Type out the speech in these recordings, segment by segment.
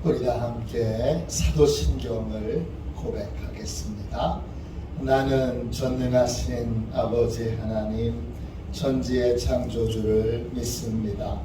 우리 다 함께 사도신경을 고백하겠습니다. 나는 전능하신 아버지 하나님 천지의 창조주를 믿습니다.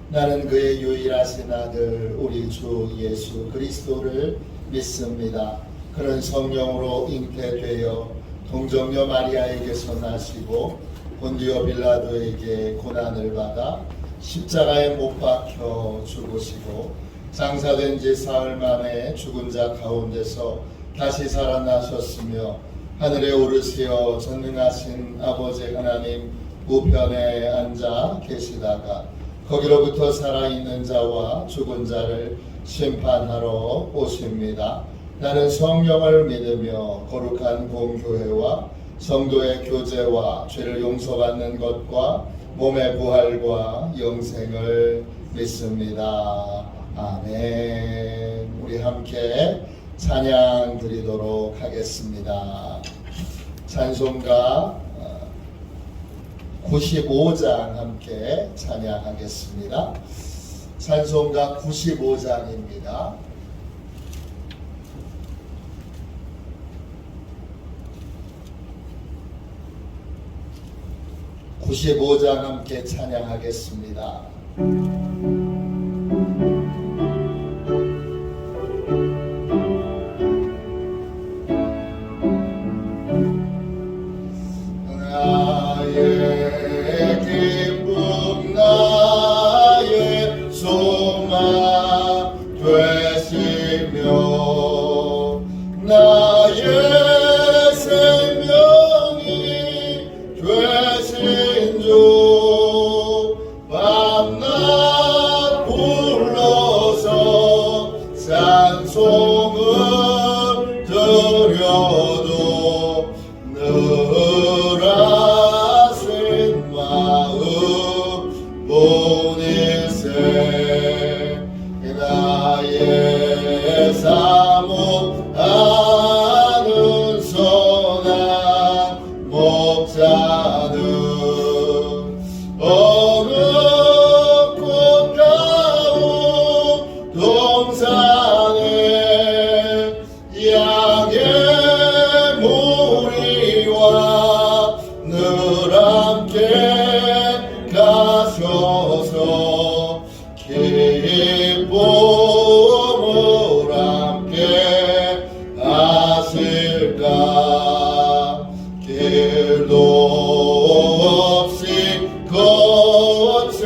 나는 그의 유일하신 아들 우리 주 예수 그리스도를 믿습니다. 그는 성령으로 잉태되어 동정녀 마리아에게서 나시고 본디오 빌라도에게 고난을 받아 십자가에 못 박혀 죽으시고 장사된 지 사흘 만에 죽은 자 가운데서 다시 살아나셨으며 하늘에 오르시어 전능하신 아버지 하나님 우편에 앉아 계시다가 거기로부터 살아있는 자와 죽은 자를 심판하러 오십니다. 나는 성령을 믿으며 거룩한 공교회와 성도의 교제와 죄를 용서받는 것과 몸의 부활과 영생을 믿습니다. 아멘. 우리 함께 찬양 드리도록 하겠습니다. 찬송가 95장 함께 찬양하겠습니다. 찬송가 95장입니다. 함께 찬양하겠습니다. 나의 기쁨 나의 소망 되시며 나의 생명이 되신 주 밤낮 불러서 찬송을 드려도 늘 아신 마음 보내세 나의 사모하는 선한 목자는 어느 꽃 가운 동산에 양의 무리와 늘 함께 가셔서 기쁨을 함께 하실까 길도 없이 거친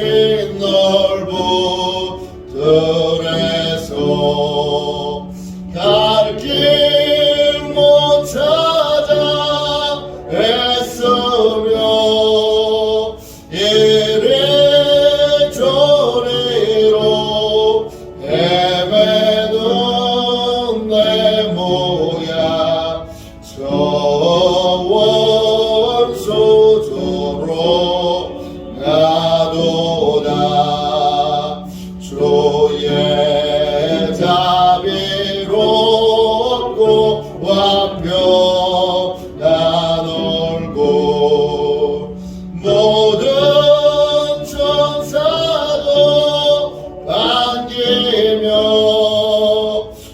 넓은 들에서 갈 길 못 찾아 애쓰며 이리저리로 헤매는 내 모양 저 원수주로 가도다 주의 자비롭고 완벽한 얼굴 모든 천사도 반기며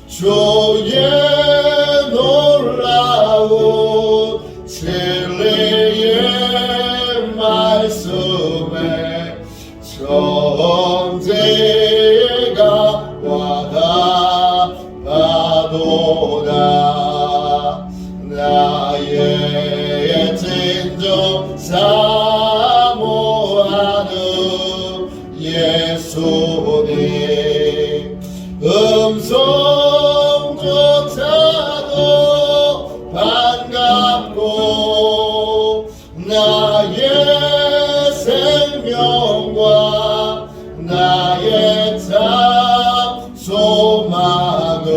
주의 놀라운 진리의 말씀에 천재가 와닿아도다 나의 진정 사모하는 예수님 음성조차도 반갑고 나의 생명과 나의 참 소망은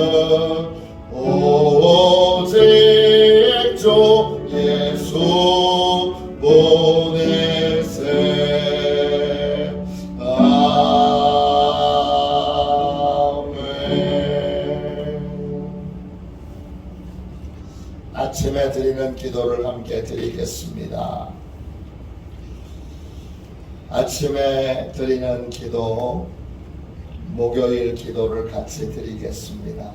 오직 주 예수 보내세. 아멘. 아침에 드리는 기도를 함께 드리겠습니다. 아침에 드리는 기도 목요일 기도를 같이 드리겠습니다.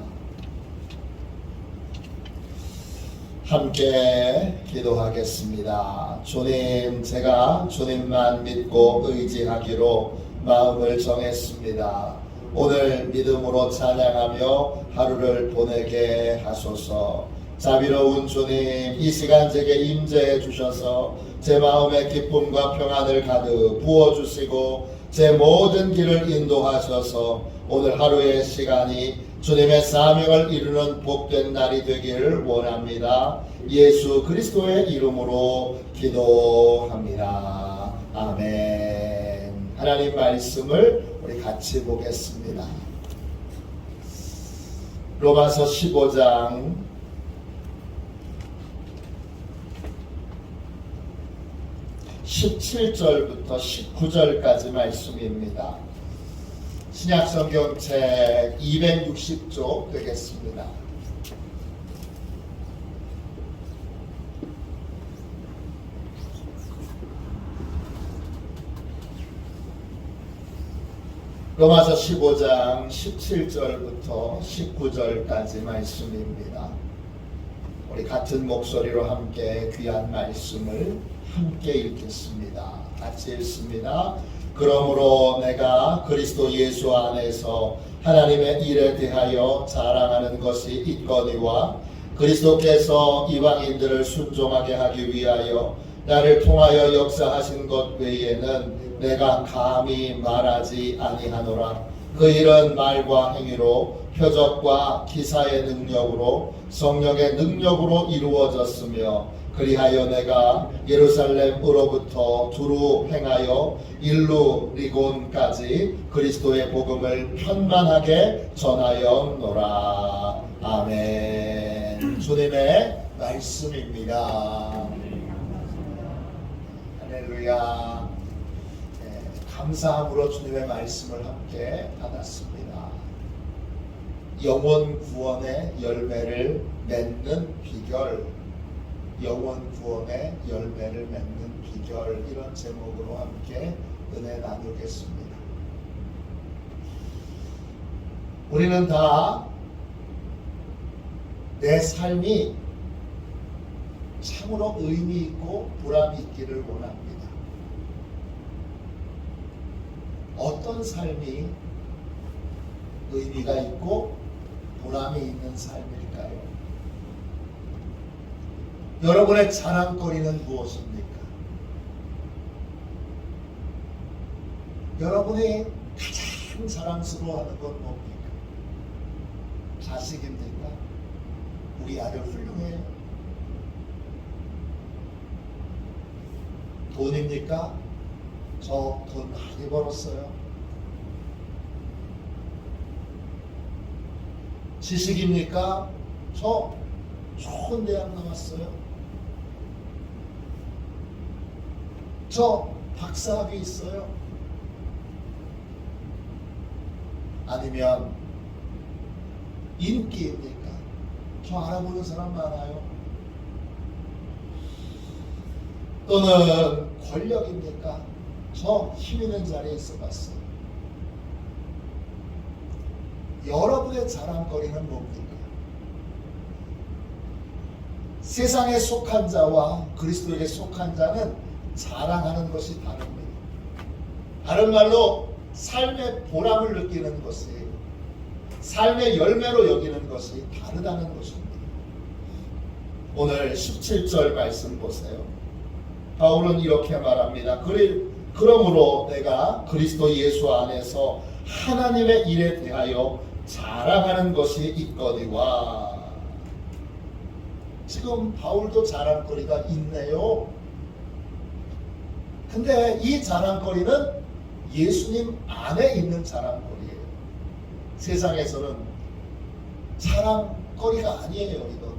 함께 기도하겠습니다. 주님, 제가 주님만 믿고 의지하기로 마음을 정했습니다. 오늘 믿음으로 찬양하며 하루를 보내게 하소서. 자비로운 주님, 이 시간 제게 임재해 주셔서 제 마음의 기쁨과 평안을 가득 부어주시고 제 모든 길을 인도하셔서 오늘 하루의 시간이 주님의 사명을 이루는 복된 날이 되기를 원합니다. 예수 그리스도의 이름으로 기도합니다. 아멘. 하나님 말씀을 우리 같이 보겠습니다. 로마서 15장 17절부터 19절까지 말씀입니다. 신약성경책 260쪽 되겠습니다. 로마서 15장 17절부터 19절까지 말씀입니다. 우리 같은 목소리로 함께 귀한 말씀을 함께 읽겠습니다. 같이 읽습니다. 그러므로 내가 그리스도 예수 안에서 하나님의 일에 대하여 자랑하는 것이 있거니와 그리스도께서 이방인들을 순종하게 하기 위하여 나를 통하여 역사하신 것 외에는 내가 감히 말하지 아니하노라. 그 일은 말과 행위로 표적과 기사의 능력으로 성령의 능력으로 이루어졌으며 그리하여 내가 예루살렘으로부터 두루 행하여 일루리곤까지 그리스도의 복음을 편만하게 전하였노라. 아멘. 주님의 말씀입니다. 할렐루야. 감사함으로 주님의 말씀을 함께 받았습니다. 영혼 구원의 열매를 맺는 비결, 영혼 구원의 열매를 맺는 비결, 이런 제목으로 함께 은혜 나누겠습니다. 우리는 다 내 삶이 참으로 의미 있고 보람이 있기를 원합니다. 어떤 삶이 의미가 있고 보람이 있는 삶일까요? 여러분의 자랑거리는 무엇입니까? 여러분이 가장 자랑스러워하는 건 뭡니까? 자식입니까? 우리 아들 훌륭해요. 돈입니까? 저 돈 많이 벌었어요. 지식입니까? 저 좋은 대학 나왔어요. 저 박사학위 있어요. 아니면 인기입니까? 저 알아보는 사람 많아요. 또는 권력입니까? 저 힘 있는 자리에 있어 봤어요. 여러분의 자랑거리는 뭡니까? 세상에 속한 자와 그리스도에게 속한 자는 자랑하는 것이 다릅니다. 다른 말로 삶의 보람을 느끼는 것이, 삶의 열매로 여기는 것이 다르다는 것입니다. 오늘 17절 말씀 보세요. 바울은 이렇게 말합니다. 그러므로 내가 그리스도 예수 안에서 하나님의 일에 대하여 자랑하는 것이 있거니와. 지금 바울도 자랑거리가 있네요. 근데 이 자랑거리는 예수님 안에 있는 자랑거리예요. 세상에서는 자랑거리가 아니에요. 이건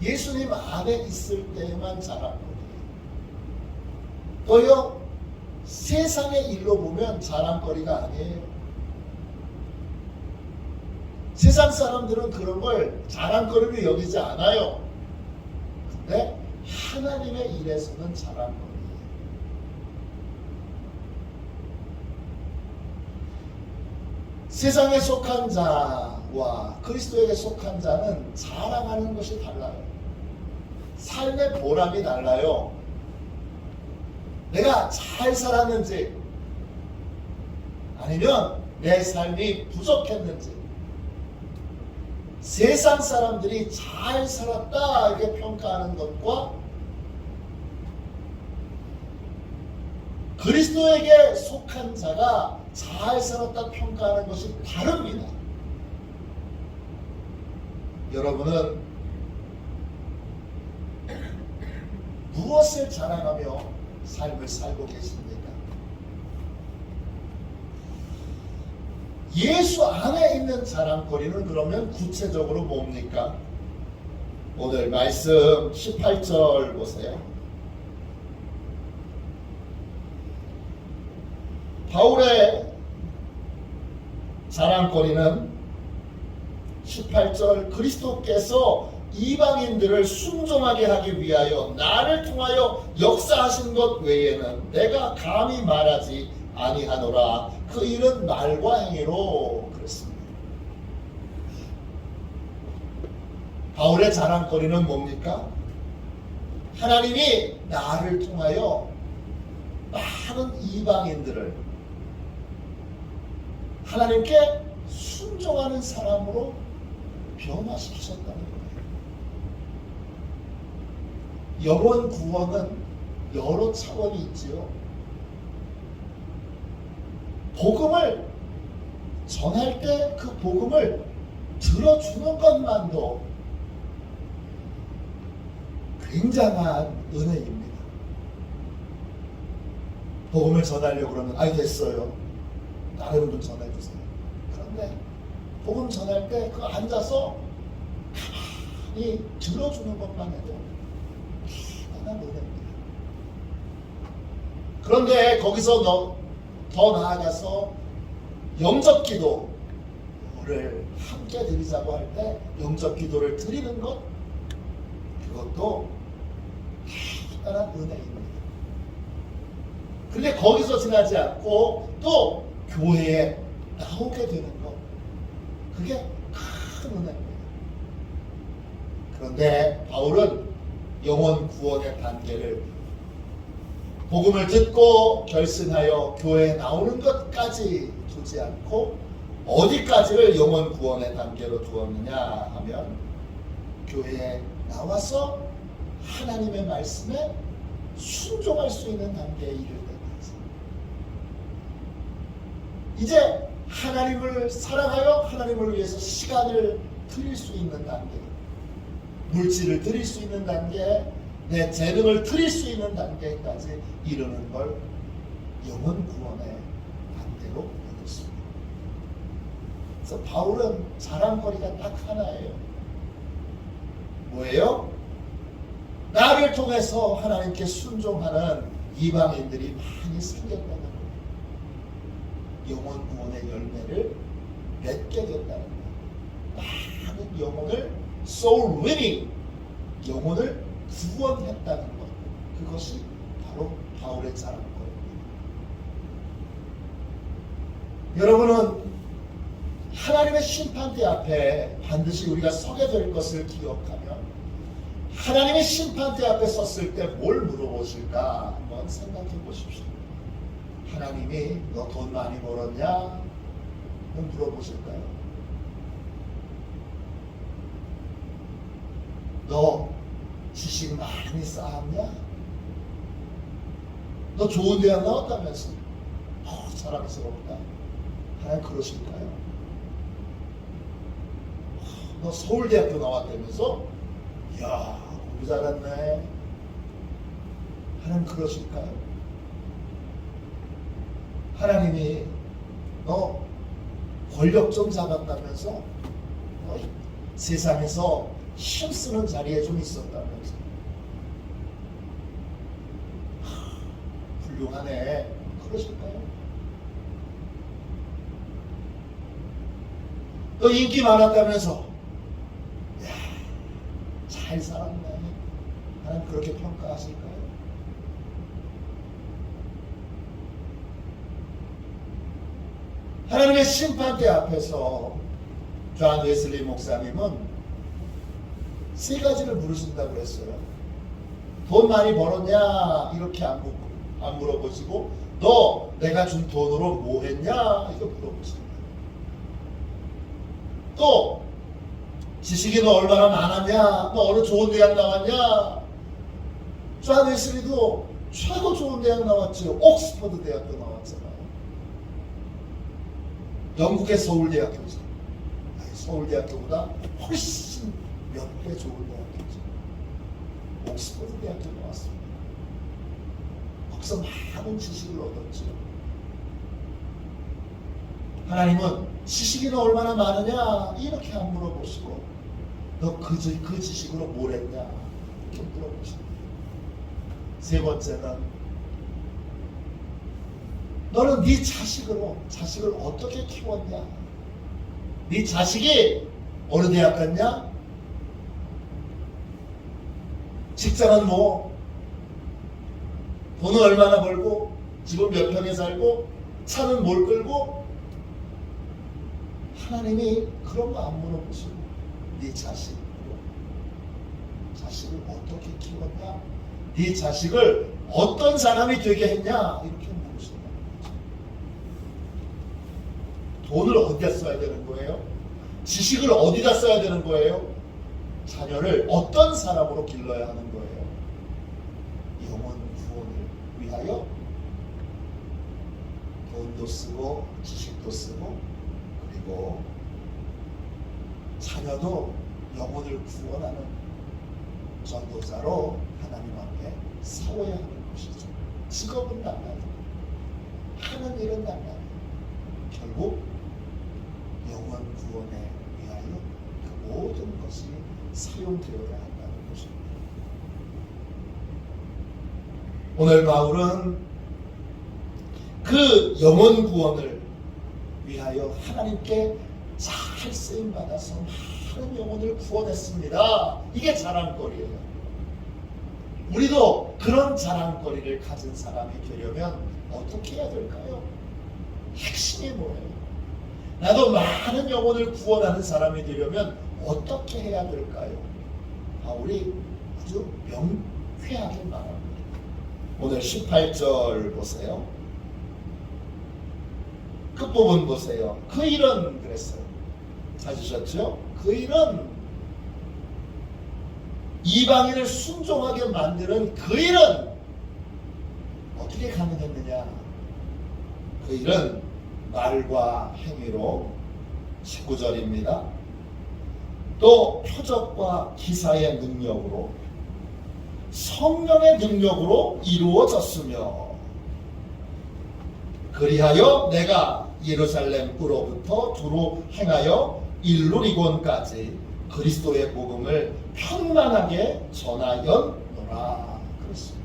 예수님 안에 있을 때만 자랑거리예요. 또요, 세상의 일로 보면 자랑거리가 아니에요. 세상 사람들은 그런 걸 자랑거리로 여기지 않아요. 근데 하나님의 일에서는 자랑거리예요. 세상에 속한 자와 그리스도에게 속한 자는 자랑하는 것이 달라요. 삶의 보람이 달라요. 내가 잘 살았는지 아니면 내 삶이 부족했는지, 세상 사람들이 잘 살았다 이렇게 평가하는 것과 그리스도에게 속한 자가 잘 살았다 평가하는 것이 다릅니다. 여러분은 무엇을 자랑하며 삶을 살고 계십니까? 예수 안에 있는 자랑거리는 그러면 구체적으로 뭡니까? 오늘 말씀 18절 보세요. 바울의 자랑거리는 18절 그리스도께서 이방인들을 순종하게 하기 위하여 나를 통하여 역사하신 것 외에는 내가 감히 말하지 아니하노라. 그 일은 말과 행위로 그랬습니다. 바울의 자랑거리는 뭡니까? 하나님이 나를 통하여 많은 이방인들을 하나님께 순종하는 사람으로 변화시키셨다는 거예요. 영혼 구원은 여러 차원이 있지요. 복음을 전할 때 그 복음을 들어주는 것만도 굉장한 은혜입니다. 복음을 전하려고 그러면 아이 됐어요. 다른 분 전해주세요. 그런데 복음 전할 때 그 앉아서 가만히 들어주는 것만 해도 대단한 은혜입니다. 그런데 거기서 더 나아가서 영접 기도를 함께 드리자고 할 때 영접 기도를 드리는 것, 그것도 대단한 은혜입니다. 근데 거기서 지나지 않고 또 교회에 나오게 되는 것, 그게 큰 은혜입니다. 그런데 바울은 영혼 구원의 단계를 복음을 듣고 결심하여 교회에 나오는 것까지 두지 않고 어디까지를 영혼 구원의 단계로 두었느냐 하면 교회에 나와서 하나님의 말씀에 순종할 수 있는 단계에 이를 때까지, 이제 하나님을 사랑하여 하나님을 위해서 시간을 드릴 수 있는 단계, 물질을 드릴 수 있는 단계, 내 재능을 드릴 수 있는 단계까지 이르는 걸 영혼 구원의 단계로 보냈습니다. 그래서 바울은 자랑거리가 딱 하나예요. 뭐예요? 나를 통해서 하나님께 순종하는 이방인들이 많이 생겼다는 거예요. 영혼 구원의 열매를 맺게 된다는 거예요. 많은 영혼을 soul winning, 영혼을 구원했다는 것, 그것이 바로 바울의 자랑거리입니다. 여러분은 하나님의 심판대 앞에 반드시 우리가 서게 될 것을 기억하며 하나님의 심판대 앞에 섰을 때 뭘 물어보실까 한번 생각해 보십시오. 하나님이 너 돈 많이 벌었냐? 물어보실까요? 너 지식 많이 쌓았냐? 너 좋은 대학 나왔다면서 자랑스럽다. 하나님 그러실까요? 너 서울대학교 나왔다면서 이야 공부 잘했네. 하나님 그러실까요? 하나님이 너 권력 좀 잡았다면서 너 세상에서 힘쓰는 자리에 좀 있었다면서 훌륭하네. 그러실까요? 너 인기 많았다면서 야, 잘 살았네. 하나님 그렇게 평가하실까요? 하나님의 심판대 앞에서 존 웨슬리 목사님은 세 가지를 물으신다고 했어요. 돈 많이 벌었냐? 이렇게 안 물어보시고, 너 내가 준 돈으로 뭐 했냐? 이거 물어보십니다. 또 지식이 너 얼마나 많았냐? 너 어느 좋은 대학 나왔냐? 존 웨슬리도 최고 좋은 대학 나왔죠. 옥스퍼드 대학도 나왔잖아요. 영국의 서울대학교죠. 서울대학교보다 훨씬 몇 배 좋은 대학교죠. 옥스퍼드 대학교 나왔습니다. 거기서 많은 지식을 얻었죠. 하나님은 지식이 너 얼마나 많으냐? 이렇게 안 물어보시고, 너 그 지식으로 뭘 했냐? 이렇게 물어보십니다. 세 번째는, 너는 네 자식을 어떻게 키웠냐? 네 자식이 어느 대학 갔냐? 직장은 뭐? 돈은 얼마나 벌고? 집은 몇 평에 살고? 차는 뭘 끌고? 하나님이 그런 거 안 물어보시고, 네 자식을 어떻게 키웠냐? 네 자식을 어떤 사람이 되게 했냐? 이렇게 물으신다. 돈을 어디다 써야 되는 거예요? 지식을 어디다 써야 되는 거예요? 자녀를 어떤 사람으로 길러야 하는 거예요? 영혼 구원을 위하여 돈도 쓰고 지식도 쓰고, 그리고 자녀도 영혼을 구원하는 전도자로 하나님 앞에 세워야 하는 것이죠. 직업은 달라요. 하는 일은 달라요. 결국 영혼 구원에 위하여 그 모든 것이 사용되어야 한다는 것입니다. 오늘 바울은 그 영혼 구원을 위하여 하나님께 잘 쓰임 받아서 많은 영혼을 구원했습니다. 이게 자랑거리예요. 우리도 그런 자랑거리를 가진 사람이 되려면 어떻게 해야 될까요? 핵심이 뭐예요? 나도 많은 영혼을 구원하는 사람이 되려면 어떻게 해야 될까요? 바울이 아주 명쾌하게 말합니다. 오늘 18절 보세요. 끝부분 보세요. 그 일은 그랬어요. 찾으셨죠? 그 일은 이방인을 순종하게 만드는 그 일은 어떻게 가능했느냐? 그 일은 말과 행위로 19절입니다. 또 표적과 기사의 능력으로 성령의 능력으로 이루어졌으며, 그리하여 내가 예루살렘으로부터 두루 행하여 일루리곤까지 그리스도의 복음을 평만하게 전하였노라. 그렇습니다.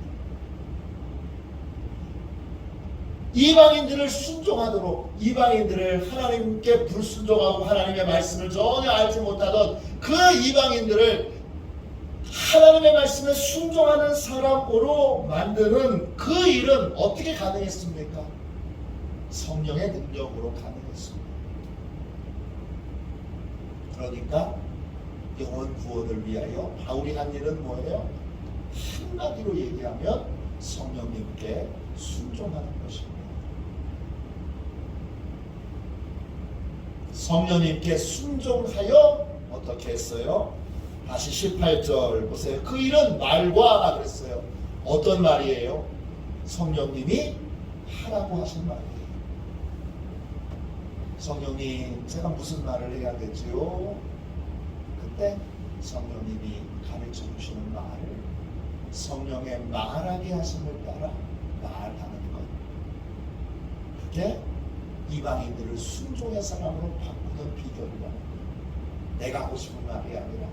이방인들을 순종하도록, 이방인들을 하나님께 불순종하고 하나님의 말씀을 전혀 알지 못하던 그 이방인들을 하나님의 말씀에 순종하는 사람으로 만드는 그 일은 어떻게 가능했습니까? 성령의 능력으로 가능했습니다. 그러니까 영혼 구원을 위하여 바울이 한 일은 뭐예요? 한마디로 얘기하면 성령님께 순종하는 것입니다. 성령님께 순종하여 어떻게 했어요? 다시 18절 보세요. 그 일은 말과 그랬어요. 어떤 말이에요? 성령님이 하라고 하신 말이에요. 성령님, 제가 무슨 말을 해야 되지요? 그때 성령님이 가르쳐 주시는 말을 성령의 말하게 하심을 따라 말하는 것. 그게 이방인들을 순종의 사람으로 바꾸는 비결이라는 거예요. 내가 하고 싶은 말이 아니라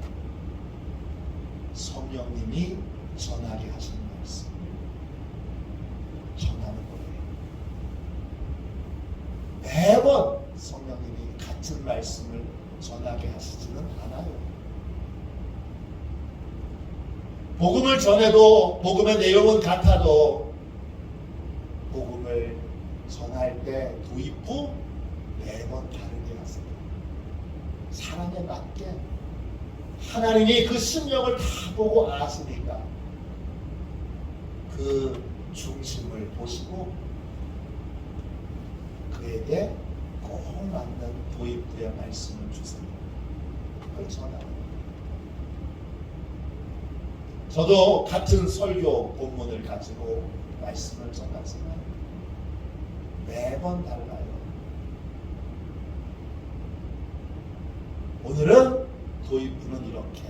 성령님이 전하게 하시는 말씀, 전하는 거예요. 매번 성령님이 같은 말씀을 전하게 하시지는 않아요. 복음을 전해도 복음의 내용은 같아도 복음을 전할 때 도입부 매번 다르게 하세요. 사람에 맞게. 하나님이 그 심령을 다 보고 아시니까 그 중심을 보시고 그에게 꼭 맞는 도입부의 말씀을 주세요. 그걸 전하는. 저도 같은 설교 본문을 가지고 말씀을 전하지만 매번 달라요. 오늘은 도입부는 이렇게,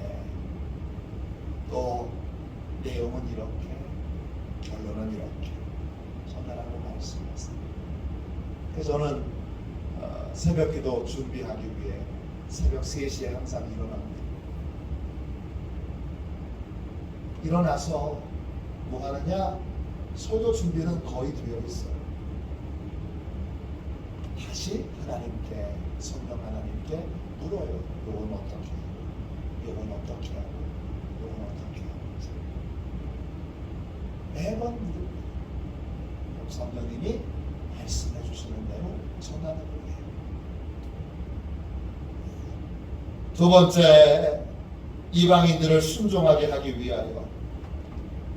또 내용은 이렇게, 결론은 이렇게 전하라고 말씀하세요. 그래서 저는 새벽기도 준비하기 위해 새벽 3시에 항상 일어납니다. 일어나서 뭐 하느냐? 설교 준비는 거의 되어 있어요. 다시 하나님께, 성령 하나님께 물어요. 요건 어떻게 하고, 요건 어떻게 하고, 요건 어떻게 하고. 매번 물어요. 성령님이 말씀해 주시는 대로 전하는 거예요. 두 번째, 이방인들을 순종하게 하기 위하여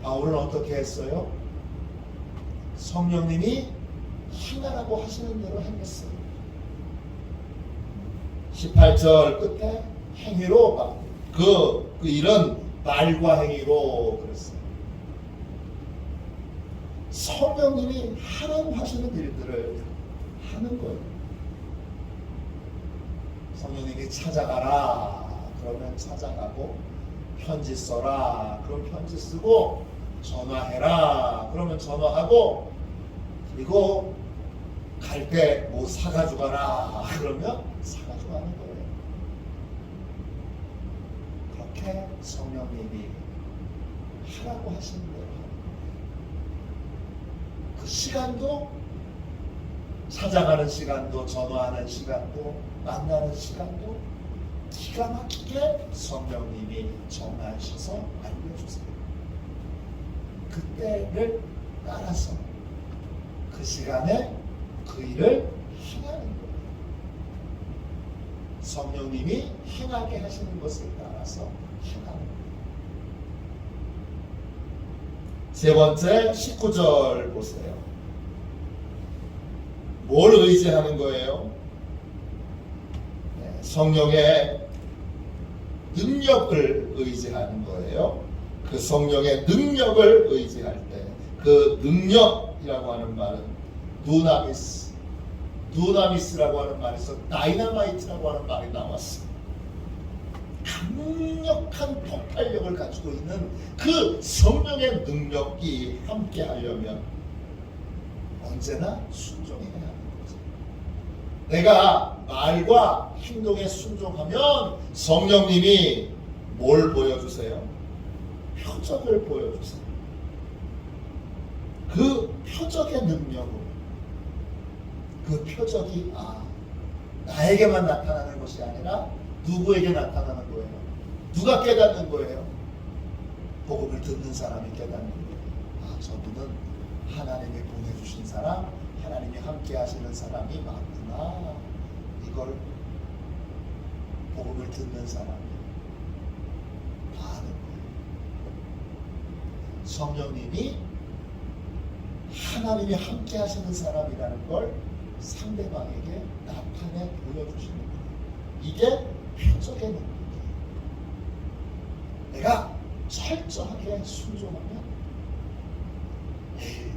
바울은 어떻게 했어요? 성령님이 행하라고 하시는 대로 행했어요. 18절 끝에 행위로 그 이런 말과 행위로 그랬어요. 성령님이 하라고 하시는 일들을 하는 거예요. 성령님이 찾아가라 그러면 찾아가고, 편지 써라 그럼 편지 쓰고, 전화해라 그러면 전화하고, 그리고 갈 때 뭐 사가지고 가라 그러면 사가지고 가는 거예요. 그렇게 성령님이 하라고 하시는 대로 하는 거예요. 그 시간도, 찾아가는 시간도, 전화하는 시간도, 만나는 시간도 기가 막히게 성령님이 정하셔서 알려주세요. 그때를 따라서 그 시간에 그 일을 행하는 거예요. 성령님이 행하게 하시는 것을 따라서 행하는 거예요. 세 번째 19절 보세요. 뭘 의지하는 거예요? 성령의 능력을 의지하는 거예요. 그 성령의 능력을 의지할 때, 그 능력이라고 하는 말은 두나미스라고 하는 말에서 다이너마이트라고 하는 말이 나왔어요. 강력한 폭발력을 가지고 있는 그 성령의 능력이 함께 하려면 언제나 순종해야 하는 거죠. 내가 말과 행동에 순종하면 성령님이 뭘 보여주세요? 표적을 보여주세요. 그 표적의 능력으로, 그 표적이 나에게만 나타나는 것이 아니라 누구에게 나타나는 거예요? 누가 깨닫는 거예요? 복음을 듣는 사람이 깨닫는 거예요. 저분은 하나님이 보내주신 사람, 하나님이 함께 하시는 사람이 맞구나. 이걸 복음을 듣는 사람이 아는 거예요. 성령님이 하나님이 함께 하시는 사람이라는 걸 상대방에게 나타내 보여주시는 거예요. 이게 표적의 능력이에요. 내가 철저하게 순종하면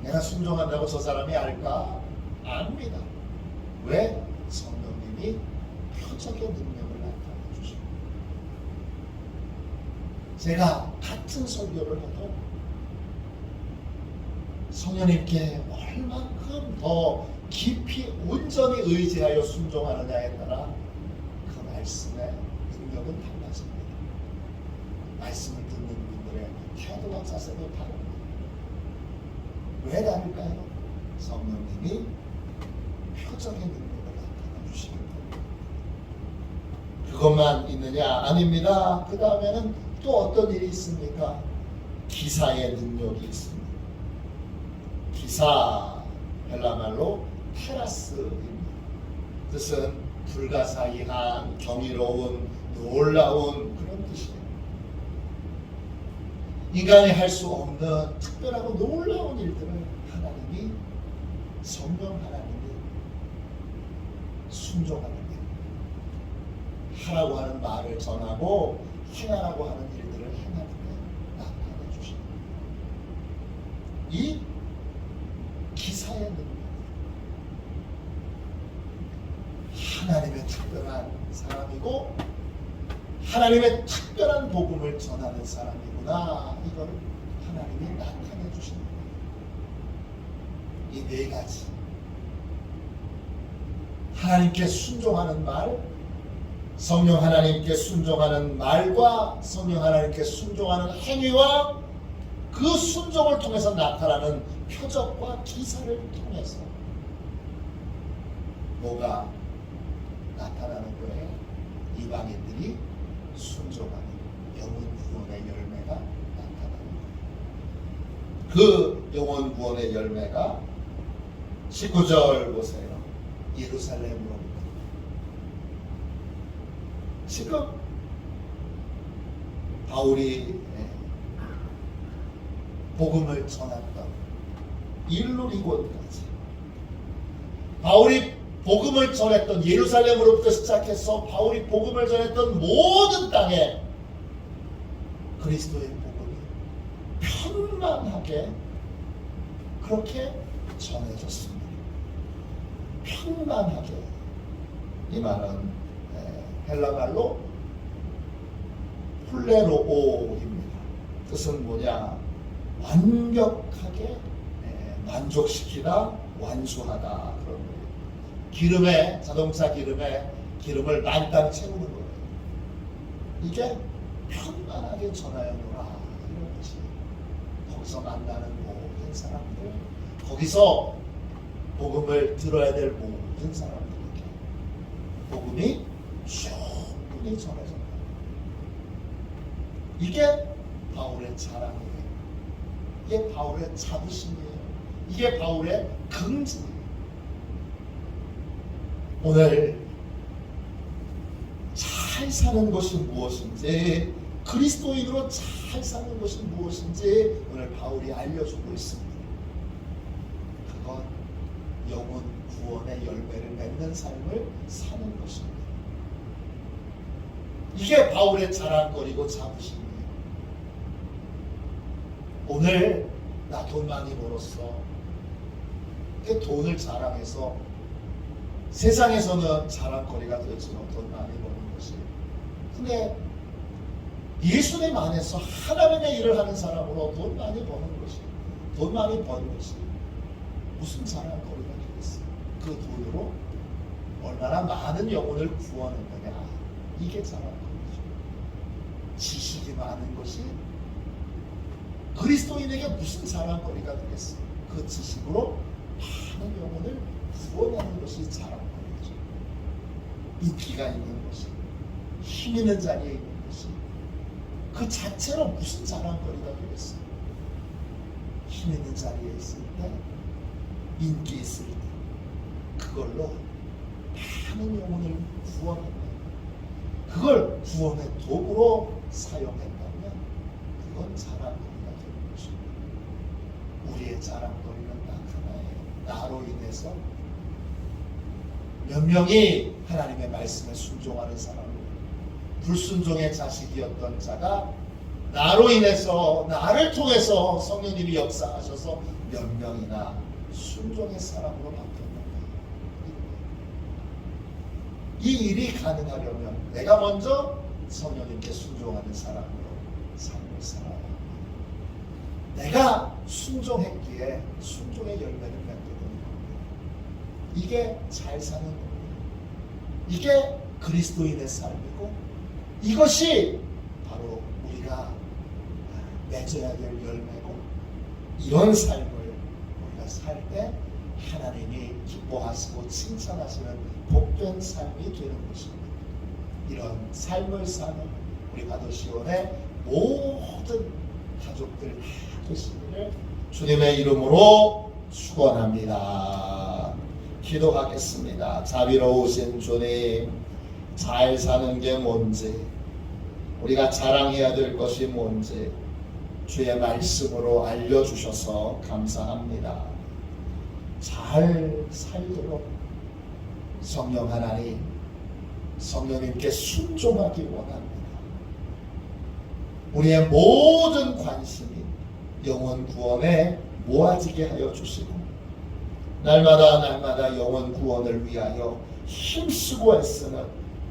내가 순종한다고 저 사람이 알까? 압니다. 왜? 성령님이 표적의 능력을 나타내 주시고, 제가 같은 설교를 해도 성령님께 얼만큼 더 깊이 온전히 의지하여 순종하느냐에 따라 그 말씀의 능력은 달라집니다. 말씀을 듣는 분들의 태도와 자세도 다릅니다. 왜 다를까요? 성령님이 표적의 능력을 나타내 주시기 때문에. 그것만 있느냐? 아닙니다. 그 다음에는 또 어떤 일이 있습니까? 기사의 능력이 있습니다. 기사, 헬라말로 테라스입니다. 뜻은 불가사의한, 경이로운, 놀라운 그런 뜻이에요. 인간이 할 수 없는 특별하고 놀라운 일들을 하나님이, 성령 하나님이 순종하는 일, 하라고 하는 말을 전하고 행하라고 하는 일들을 행하는 데 나타내 주십니다. 이 기사의 능력, 하나님의 특별한 사람이고 하나님의 특별한 복음을 전하는 사람이구나, 이걸 하나님이 나타내 주십니다. 이 네 가지, 하나님께 순종하는 말, 성령 하나님께 순종하는 말과 성령 하나님께 순종하는 행위와 그 순종을 통해서 나타나는 표적과 기사를 통해서 뭐가 나타나는 거예요? 이방인들이 순종하는 영혼 구원의 열매가 나타나는 거예요. 그 영혼 구원의 열매가 19절 보세요. 예루살렘으로부터. 지금 바울이 복음을 전했던 일루리곤까지, 바울이 복음을 전했던 예루살렘으로부터 시작해서 바울이 복음을 전했던 모든 땅에 그리스도의 복음이 편만하게 그렇게 전해졌습니다. 편만하게. 이 말은 헬라말로 폴레로오입니다. 뜻은 뭐냐? 완벽하게 만족시키다, 완수하다, 그런 거예요. 기름에, 자동차 기름에 기름을 만땅 채우는 거예요. 이게 편만하게 전하여노라, 이런 뜻이. 거기서 만나는 모든 사람들, 거기서 복음을 들어야 될 모든 사람들에게 복음이 충분히 전해졌다. 이게 바울의 자랑이에요. 이게 바울의 자부심이에요. 이게 바울의 긍지예요. 오늘 잘 사는 것이 무엇인지, 그리스도인으로 잘 사는 것이 무엇인지 오늘 바울이 알려주고 있습니다. 그건 영혼 구원의 열매를 맺는 삶을 사는 것입니다. 이게 바울의 자랑거리고 자부심이에요. 오늘 나 돈 많이 벌었어. 그 돈을 자랑해서 세상에서는 자랑거리가 되지만 돈 많이 버는 것이. 근데 예수님 안에서 하나님의 일을 하는 사람으로 돈 많이 버는 것이, 돈 많이 버는 것이 무슨 자랑거리가 되겠어요? 그 돈으로 얼마나 많은 영혼을 구하는거냐, 이게 자랑거리죠. 지식이 많은 것이 그리스도인에게 무슨 자랑거리가 되겠어요? 그 지식으로 많은 영혼을 구원하는 것이 자랑거리죠. 인기가 있는 것이, 힘 있는 자리에 있는 것이 그 자체로 무슨 자랑거리가 되겠어요? 힘 있는 자리에 있을 때, 인기 있을 때 그걸로 많은 영혼을 구원한다. 그걸 구원의 도구로 사용했다면 그건 자랑거리가 되는 것입니다. 우리의 자랑거리는 딱 하나예요. 나로 인해서 몇 명이 하나님의 말씀에 순종하는 사람을, 불순종의 자식이었던 자가 나로 인해서, 나를 통해서 성령님이 역사하셔서 몇 명이나 순종의 사람으로 바뀌었는가. 이 일이 가능하려면 내가 먼저 성령님께 순종하는 사람으로 삶을 살아야 합니다. 내가 순종했기에 순종의 열매를 맺게 되는 겁니다. 이게 잘 사는 겁니다. 이게 그리스도인의 삶이고, 이것이 바로 우리가 맺어야 될 열매고, 이런 삶을 우리가 살 때 하나님이 기뻐하시고 칭찬하시는 복된 삶이 되는 것입니다. 이런 삶을 사는 우리 가도시원의 모든 가족들 다 되시기를 주님의 이름으로 축원합니다. 기도하겠습니다. 자비로우신 주님, 잘 사는 게 뭔지, 우리가 자랑해야 될 것이 뭔지 주의 말씀으로 알려주셔서 감사합니다. 잘 살도록 성령 하나님, 성령님께 순종하기 원합니다. 우리의 모든 관심이 영혼 구원에 모아지게 하여 주시고 날마다 영혼 구원을 위하여 힘쓰고 애쓰는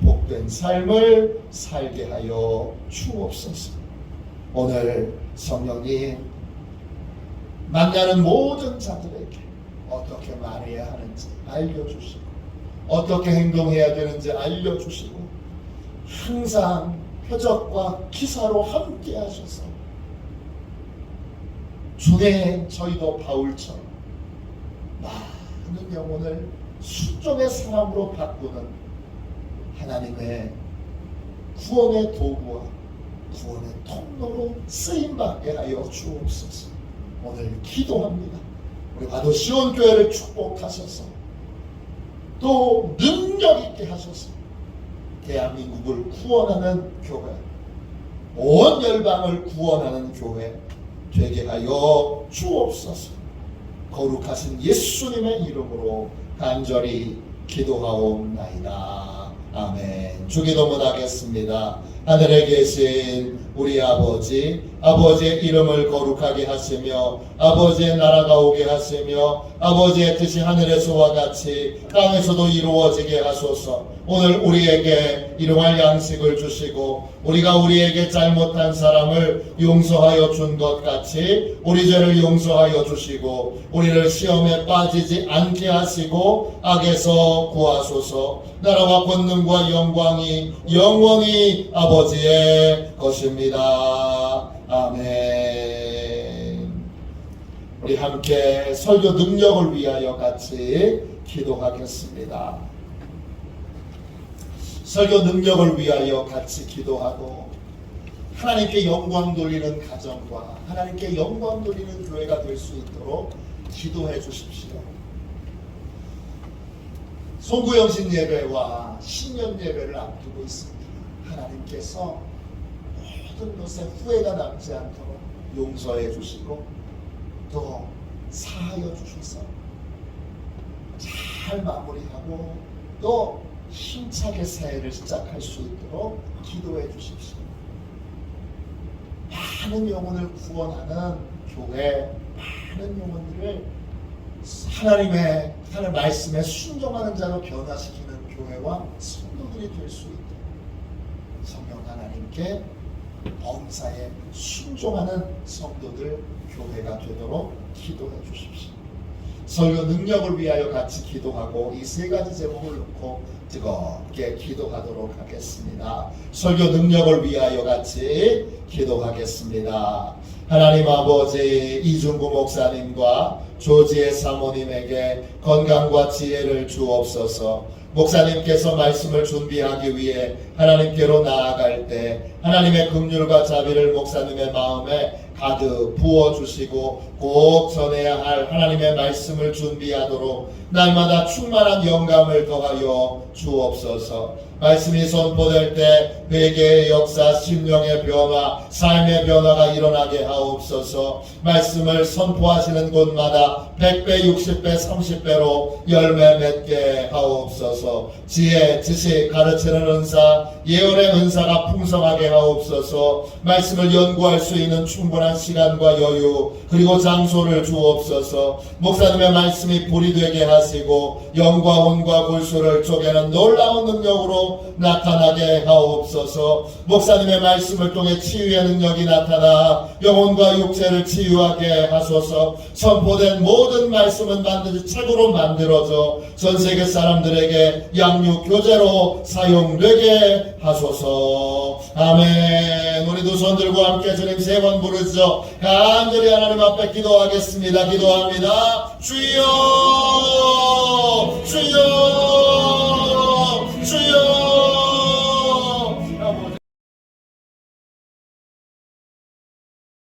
복된 삶을 살게 하여 주옵소서. 오늘 성령님, 만나는 모든 자들에게 어떻게 말해야 하는지 알려주시고 어떻게 행동해야 되는지 알려주시고 항상 표적과 기사로 함께 하셔서 주님, 저희도 바울처럼 많은 영혼을 순종의 사람으로 바꾸는 하나님의 구원의 도구와 구원의 통로로 쓰임받게 하여 주옵소서. 오늘 기도합니다. 우리 와도 시온교회를 축복하셔서 또 능력 있게 하셔서 대한민국을 구원하는 교회, 온 열방을 구원하는 교회 되게 하여 주옵소서. 거룩하신 예수님의 이름으로 간절히 기도하옵나이다. 아멘. 주기도문 하겠습니다. 하늘에 계신 우리 아버지, 아버지의 이름을 거룩하게 하시며 아버지의 나라가 오게 하시며 아버지의 뜻이 하늘에서와 같이 땅에서도 이루어지게 하소서. 오늘 우리에게 일용할 양식을 주시고 우리가 우리에게 잘못한 사람을 용서하여 준 것 같이 우리 죄를 용서하여 주시고 우리를 시험에 빠지지 않게 하시고 악에서 구하소서. 나라와 권능과 영광이 영원히 아버지의 것입니다. 아멘. 우리 함께 설교 능력을 위하여 같이 기도하겠습니다. 설교 능력을 위하여 같이 기도하고 하나님께 영광 돌리는 가정과 하나님께 영광 돌리는 교회가 될 수 있도록 기도해 주십시오. 송구영신 예배와 신년 예배를 앞두고 있습니다. 하나님께서 모든 것에 후회가 남지 않도록 용서해 주시고 또 사하여 주셔서 잘 마무리하고 또 힘차게 새해를 시작할 수 있도록 기도해 주십시오. 많은 영혼을 구원하는 교회, 많은 영혼들을 하나님의 말씀에 순종하는 자로 변화시키는 교회와 성도들이 될 수 있도록 성령 하나님께 범사에 순종하는 성도들 교회가 되도록 기도해 주십시오. 설교 능력을 위하여 같이 기도하고 이 세 가지 제목을 놓고 뜨겁게 기도하도록 하겠습니다. 설교 능력을 위하여 같이 기도하겠습니다. 하나님 아버지, 이중구 목사님과 조지의 사모님에게 건강과 지혜를 주옵소서. 목사님께서 말씀을 준비하기 위해 하나님께로 나아갈 때 하나님의 긍휼과 자비를 목사님의 마음에 가득 부어주시고 꼭 전해야 할 하나님의 말씀을 준비하도록 날마다 충만한 영감을 더하여 주옵소서. 말씀이 선포될 때 회개의 역사, 심령의 변화, 삶의 변화가 일어나게 하옵소서. 말씀을 선포하시는 곳마다 100배, 60배, 30배로 열매 맺게 하옵소서. 지혜, 지식, 가르치는 은사, 예언의 은사가 풍성하게 하옵소서. 말씀을 연구할 수 있는 충분한 시간과 여유 그리고 장소를 주옵소서. 목사님의 말씀이 불이 되게 하시고 영과 혼과 골수를 쪼개는 놀라운 능력으로 나타나게 하옵소서. 목사님의 말씀을 통해 치유의 능력이 나타나 영혼과 육체를 치유하게 하소서. 선포된 모든 말씀은 반드시 책으로 만들어져 전세계 사람들에게 양육 교재로 사용되게 하소서. 아멘. 우리 두 손 들고 함께 주님 세 번 부르죠. 간절히 하나님 앞에 기도하겠습니다. 기도합니다. 주여, 주여.